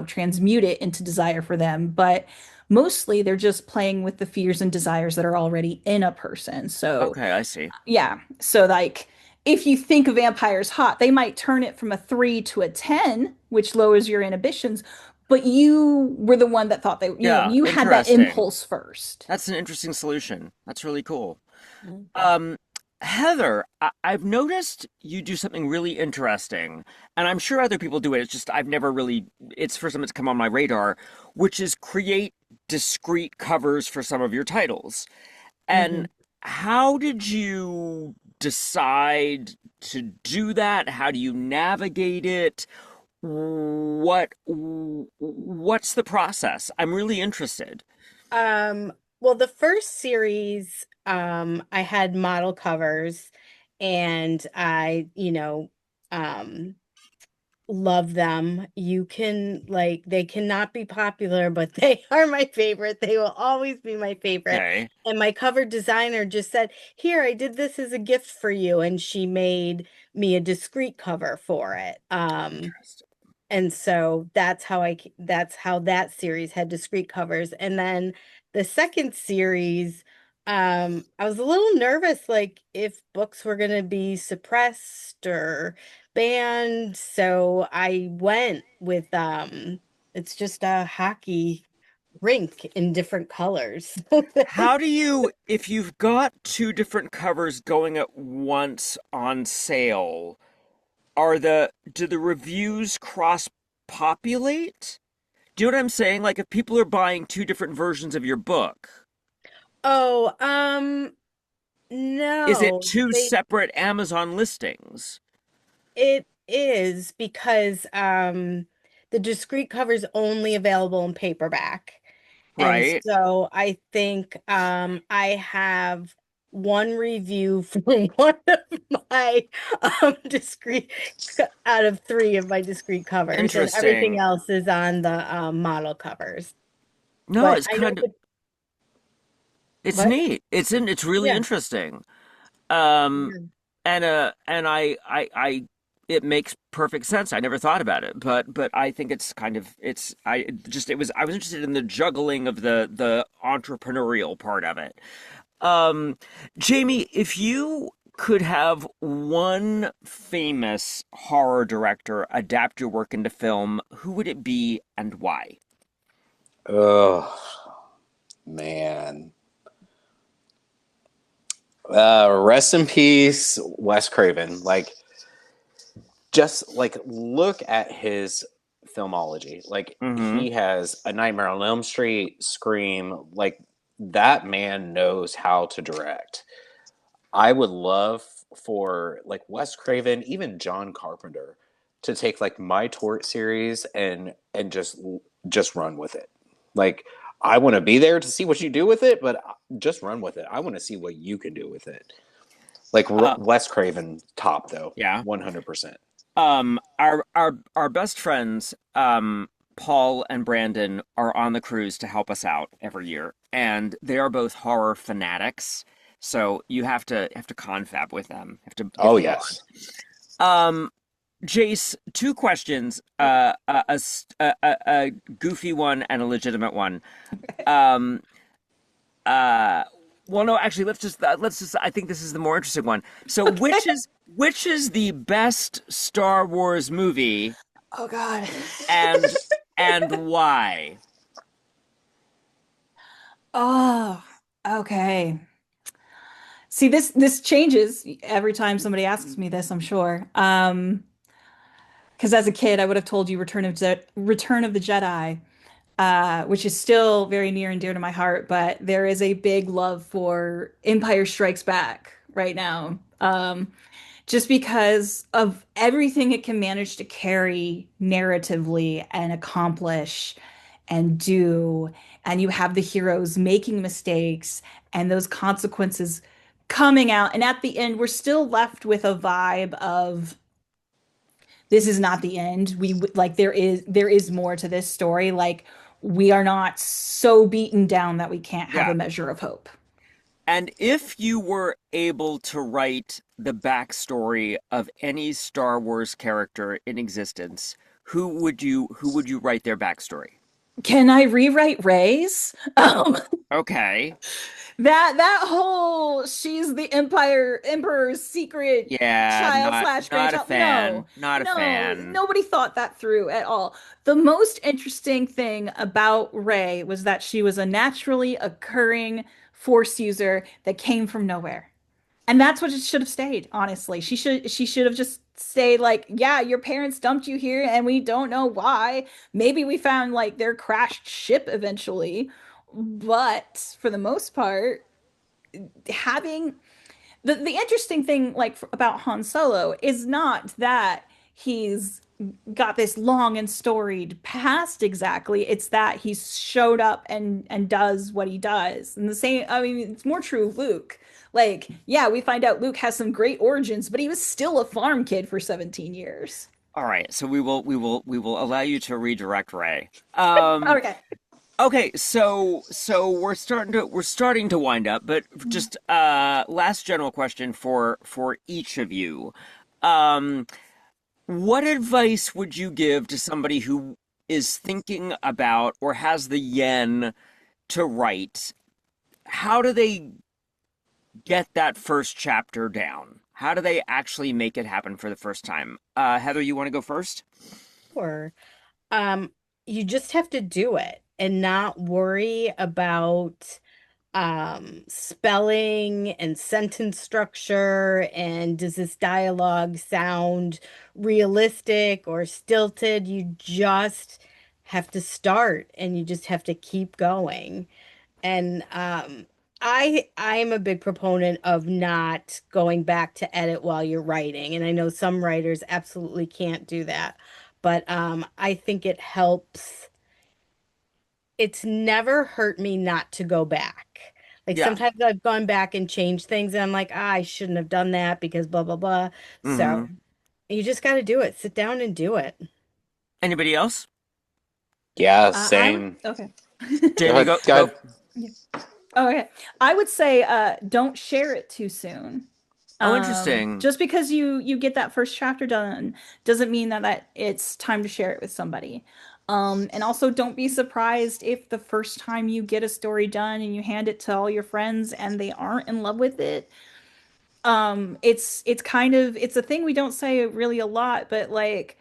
transmute it into desire for them, but mostly they're just playing with the fears and desires that are already in a person. So Okay, I see. yeah. So like if you think a vampire's hot, they might turn it from a 3 to a 10, which lowers your inhibitions, but you were the one that thought Yeah, you had that interesting. impulse first. That's an interesting solution. That's really cool. Mm. Um, Heather, I've noticed you do something really interesting, and I'm sure other people do it. It's just I've never really, it's the first time it's come on my radar, which is create discrete covers for some of your titles. Mhm. And how did you decide to do that? How do you navigate it? What's the process? I'm really interested. Um, well, the first series, I had model covers and um, love them. You can like they cannot be popular, but they are my favorite. They will always be my favorite. Okay. And my cover designer just said, "Here, I did this as a gift for you," and she made me a discreet cover for it. Interesting. And so that's how that series had discrete covers. And then the second series, I was a little nervous, like if books were going to be suppressed or banned. So I went with it's just a hockey rink in different colors. How do you, if you've got two different covers going at once on sale, do the reviews cross populate? Do you know what I'm saying? Like if people are buying two different versions of your book, Oh, is it no, two they separate Amazon listings? It is because the discrete cover is only available in paperback. And Right? so I think I have one review from one of my discrete out of three of my discrete covers, and everything Interesting. else is on the model covers. No, But it's I know kind of it's what? neat. It's really Yeah. interesting. Um Yeah. and I it makes perfect sense. I never thought about it, but I think it's kind of it's I just it was I was interested in the juggling of the entrepreneurial part of it. Um, Jamie, if you could have one famous horror director adapt your work into film, who would it be and why? Oh man. Rest in peace, Wes Craven. Like, just like look at his filmology. Like, Mm-hmm. he has A Nightmare on Elm Street, Scream. Like, that man knows how to direct. I would love for like Wes Craven, even John Carpenter, to take like my Tort series and just run with it. Like, I want to be there to see what you do with it, but just run with it. I want to see what you can do with it. Like Uh, Wes Craven, top though, yeah. 100%. Our best friends, Paul and Brandon are on the cruise to help us out every year, and they are both horror fanatics. So you have to confab with them. You have Oh to bond. yes. Um, Jace, two questions, a goofy one and a legitimate one. Um, uh, well, no, actually, let's just. I think this is the more interesting one. So, Okay. which is the best Star Wars movie, Oh God. and why? Oh, okay. See, this changes every time somebody asks me this, I'm sure. Because as a kid, I would have told you Return of the Jedi, which is still very near and dear to my heart, but there is a big love for Empire Strikes Back right now. Just because of everything it can manage to carry narratively and accomplish and do. And you have the heroes making mistakes and those consequences coming out. And at the end, we're still left with a vibe of this is not the end. We like there is more to this story. Like we are not so beaten down that we can't have a Yeah. measure of hope. And if you were able to write the backstory of any Star Wars character in existence, who would you write their backstory? Can I rewrite Ray's? Okay. That whole she's the emperor's secret Yeah, child slash not a grandchild. fan. No, Not a no, fan. nobody thought that through at all. The most interesting thing about Rey was that she was a naturally occurring force user that came from nowhere. And that's what it should have stayed, honestly. She should have just stayed like, yeah, your parents dumped you here and we don't know why. Maybe we found like their crashed ship eventually. But for the most part, having the interesting thing about Han Solo is not that he's got this long and storied past exactly. It's that he's showed up and does what he does. And the same, I mean, it's more true of Luke. Like, yeah, we find out Luke has some great origins, but he was still a farm kid for 17 years. All right, so we will allow you to redirect Ray. Okay. Okay, so we're starting to wind up, but just last general question for each of you. Um, what advice would you give to somebody who is thinking about or has the yen to write? How do they get that first chapter down? How do they actually make it happen for the first time? Heather, you want to go first? Or um, you just have to do it and not worry about spelling and sentence structure and does this dialogue sound realistic or stilted? You just have to start and you just have to keep going. And I'm a big proponent of not going back to edit while you're writing. And I know some writers absolutely can't do that. But I think it helps. It's never hurt me not to go back. Like Yeah. sometimes I've gone back and changed things and I'm like, ah, I shouldn't have done that because blah blah blah. So Mm-hmm. you just got to do it. Sit down and do it. Anybody else? Yeah, I would, same. okay. Go Jamie, ahead. go Go go. ahead. Yeah. Oh, okay. I would say don't share it too soon. Oh, interesting. Just because you get that first chapter done doesn't mean that it's time to share it with somebody. And also don't be surprised if the first time you get a story done and you hand it to all your friends and they aren't in love with it. It's kind of it's a thing we don't say really a lot, but like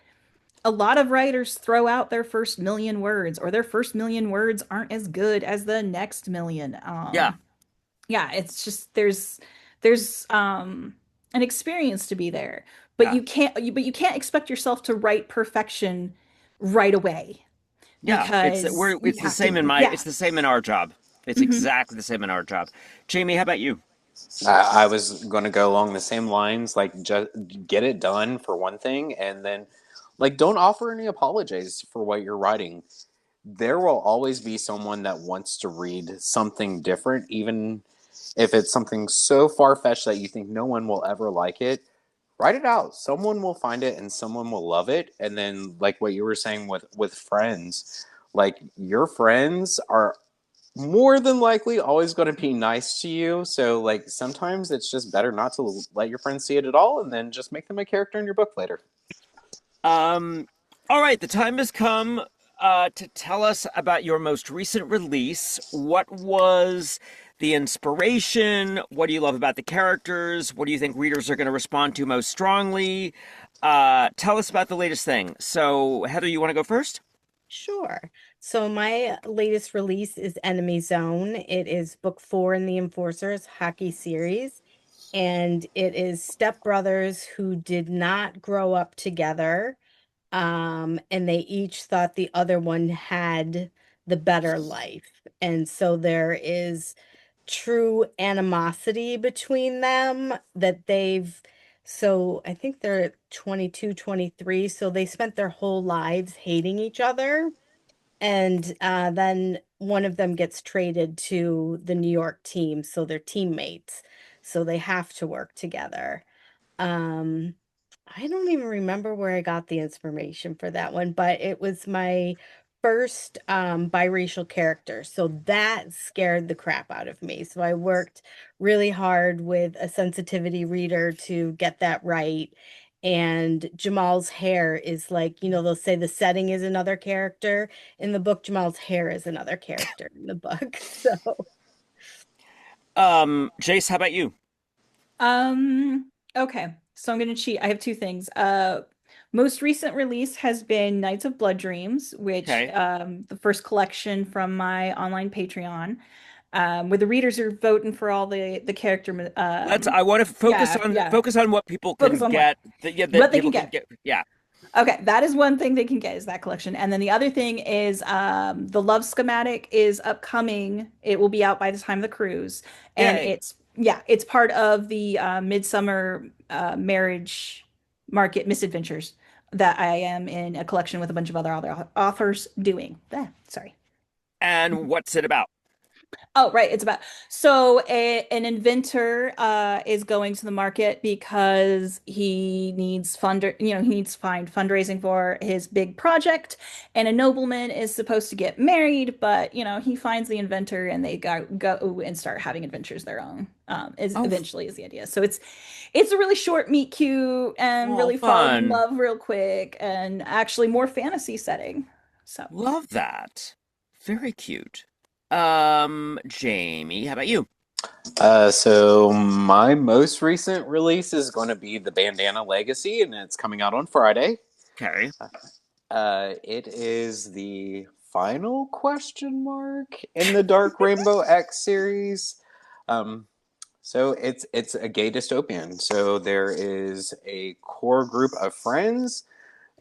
a lot of writers throw out their first million words or their first million words aren't as good as the next million. Yeah, Yeah, it's just there's an experience to be there, but yeah, you can't expect yourself to write perfection right away yeah. because you it's the have to, same in my yeah. it's the same in our job. It's Hmm. exactly the same in our job. Jamie, how about you? I was going to go along the same lines. Like, just get it done for one thing, and then, like, don't offer any apologies for what you're writing. There will always be someone that wants to read something different, even if it's something so far fetched that you think no one will ever like it. Write it out. Someone will find it and someone will love it. And then, like what you were saying with friends, like your friends are more than likely always going to be nice to you. So, like, sometimes it's just better not to let your friends see it at all and then just make them a character in your book later. Um, all right, the time has come to tell us about your most recent release. What was the inspiration? What do you love about the characters? What do you think readers are going to respond to most strongly? Tell us about the latest thing. So, Heather, you want to go first? Sure. So my latest release is Enemy Zone. It is book 4 in the Enforcers hockey series, and it is stepbrothers who did not grow up together, and they each thought the other one had the better life. And so there is true animosity between them that so I think they're 22, 23, so they spent their whole lives hating each other. And then one of them gets traded to the New York team, so they're teammates. So they have to work together. Um, I don't even remember where I got the information for that one, but it was my first biracial character. So that scared the crap out of me. So I worked really hard with a sensitivity reader to get that right. And Jamal's hair is like, they'll say the setting is another character. In the book, Jamal's hair is another character in the book. So Jace, how about you? Okay. So I'm gonna cheat. I have two things. Most recent release has been Knights of Blood Dreams, which Okay. the first collection from my online Patreon, where the readers are voting for all the character I want to yeah, yeah. focus on what people Focus can on what get that what they can people can get. get. Yeah. Okay, that is one thing they can get is that collection. And then the other thing is the Love Schematic is upcoming. It will be out by the time of the cruise. And Yay. it's part of the Midsummer Marriage Market Misadventures that I am in a collection with a bunch of other authors doing. Sorry. And what's it about? Oh, right. It's about so an inventor is going to the market because he needs to find fundraising for his big project, and a nobleman is supposed to get married, but he finds the inventor and they go and start having adventures their own. Is Oh, eventually is the idea. So it's a really short, meet cute, and oh, really fall in fun. love real quick, and actually more fantasy setting. So. Love that. Very cute. Jamie, how about you? So my most recent release is going to be the Bandana Legacy, and it's coming out on Friday. Okay. It is the final question mark in the Dark Rainbow X series. Um, so it's a gay dystopian. So there is a core group of friends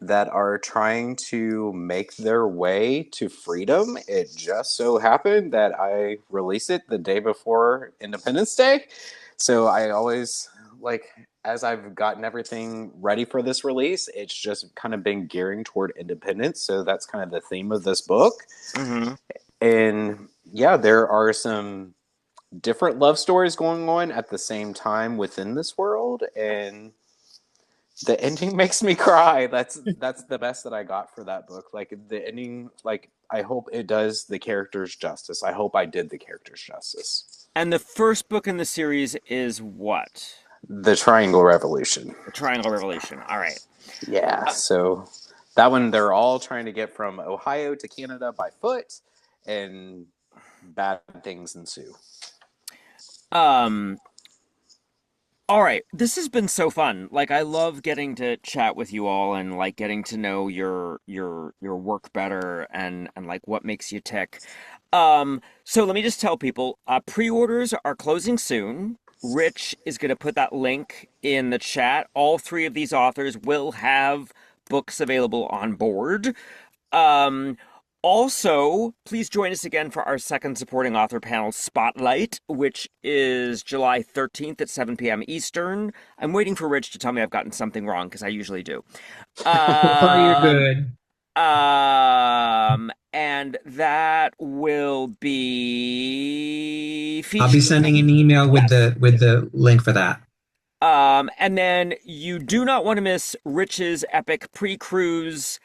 that are trying to make their way to freedom. It just so happened that I released it the day before Independence Day. So I always, like, as I've gotten everything ready for this release, it's just kind of been gearing toward independence. So that's kind of the theme of this book. Mm-hmm. And yeah, there are some different love stories going on at the same time within this world. And the ending makes me cry. That's the best that I got for that book. Like the ending, like I hope it does the characters justice. I hope I did the characters justice. And the first book in the series is what? The Triangle Revolution. The Triangle Revolution. All right. Yeah, Uh, so that one they're all trying to get from Ohio to Canada by foot, and bad things ensue. um, all right. This has been so fun. Like I love getting to chat with you all and like getting to know your work better and like what makes you tick. So let me just tell people, pre-orders are closing soon. Rich is going to put that link in the chat. All three of these authors will have books available on board. Um, Also, please join us again for our second supporting author panel spotlight, which is July 13th at 7 p.m. Eastern. I'm waiting for Rich to tell me I've gotten something wrong because I usually do. Oh, you're Um, good. and that will be I'll be featured. sending an email with Yes. the link for that. And then you do not want to miss Rich's epic pre-cruise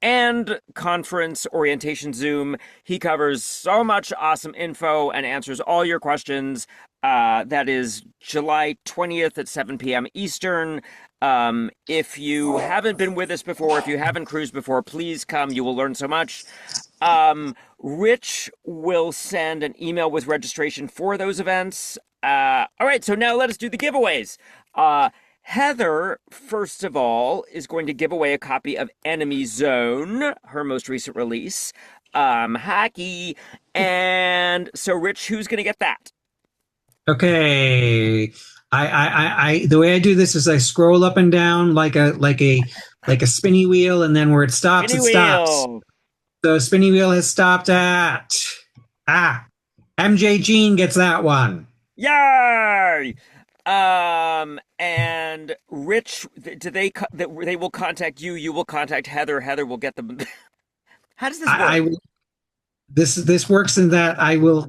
and conference orientation Zoom. He covers so much awesome info and answers all your questions. That is July 20th at 7 p.m. Eastern. If you haven't been with us before, if you haven't cruised before, please come. You will learn so much. Rich will send an email with registration for those events. All right, so now let us do the giveaways. Heather, first of all, is going to give away a copy of Enemy Zone, her most recent release. Hacky. And so, Rich, who's going to get that? Okay. The way I do this is I scroll up and down like a spinny wheel, and then where it stops, Spinny it stops. wheel. The spinny wheel has stopped at MJ Jean gets that one. Yay! And Rich, do they will contact you, you will contact Heather, Heather will get them. How does this work? This works in that I will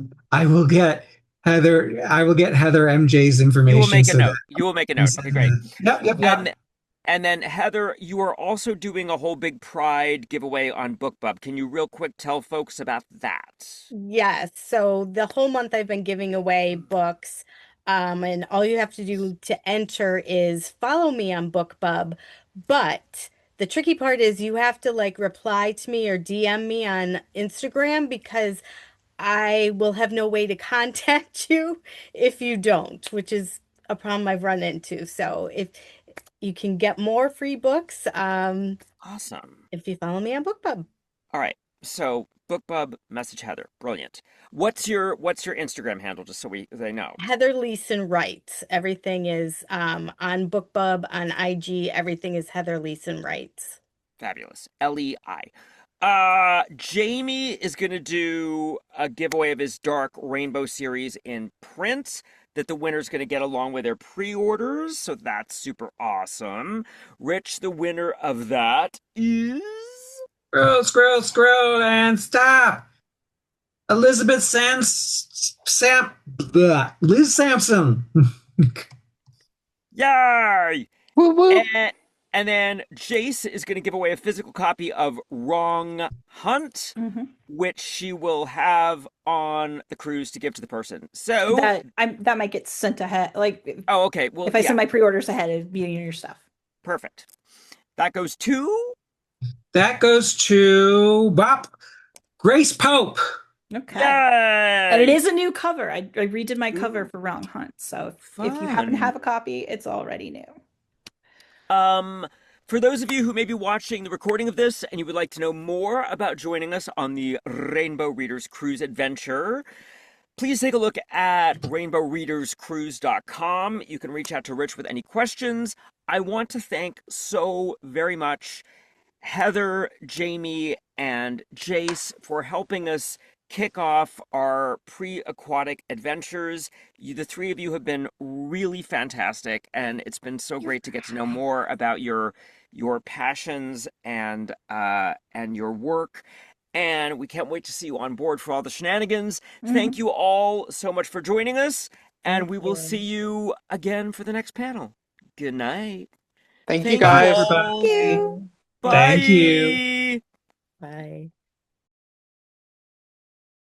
get Heather MJ's information. You will make a so note. that You will make a note. Okay, great. Yep. And then Heather, you are also doing a whole big Pride giveaway on BookBub. Can you real quick tell folks about that? Yes. So the whole month I've been giving away books. And all you have to do to enter is follow me on BookBub. But the tricky part is you have to like reply to me or DM me on Instagram because I will have no way to contact you if you don't, which is a problem I've run into. So if you can get more free books, Awesome. if you follow me on BookBub. All right. So BookBub, message Heather. Brilliant. What's your Instagram handle, just so they know? Heather Leighson Writes. Everything is on BookBub, on IG. Everything is Heather Leighson Writes. Fabulous. LEI. Jamie is going to do a giveaway of his Dark Rainbow series in print that the winner's going to get along with their pre-orders, so that's super awesome. Rich, the winner of that is... Scroll, and stop. Elizabeth Liz Sampson. Yay! Woo woo. And then Jace is going to give away a physical copy of Wrong Hunt, which she will have on the cruise to give to the person. So that might get sent ahead. Like, oh, okay. Well, if I send my pre-orders ahead, it'd be in your stuff. Perfect. That goes to Grace Pope. Okay. Yay! And it is a new cover. I redid my cover for Wrong Hunt. So if you happen to Fun. have a copy, it's already new. For those of you who may be watching the recording of this and you would like to know more about joining us on the Rainbow Readers Cruise adventure, please take a look at rainbowreaderscruise.com. You can reach out to Rich with any questions. I want to thank so very much Heather, Jamie, and Jace for helping us kick off our pre-aquatic adventures. The three of you have been really fantastic, and it's been so great to get to know more about your passions and your work. And we can't wait to see you on board for all the shenanigans. Thank you all so much for joining us, and we will see you again for the next panel. Good night. Thank you guys. All. Thank you. Bye. Thank you. Bye.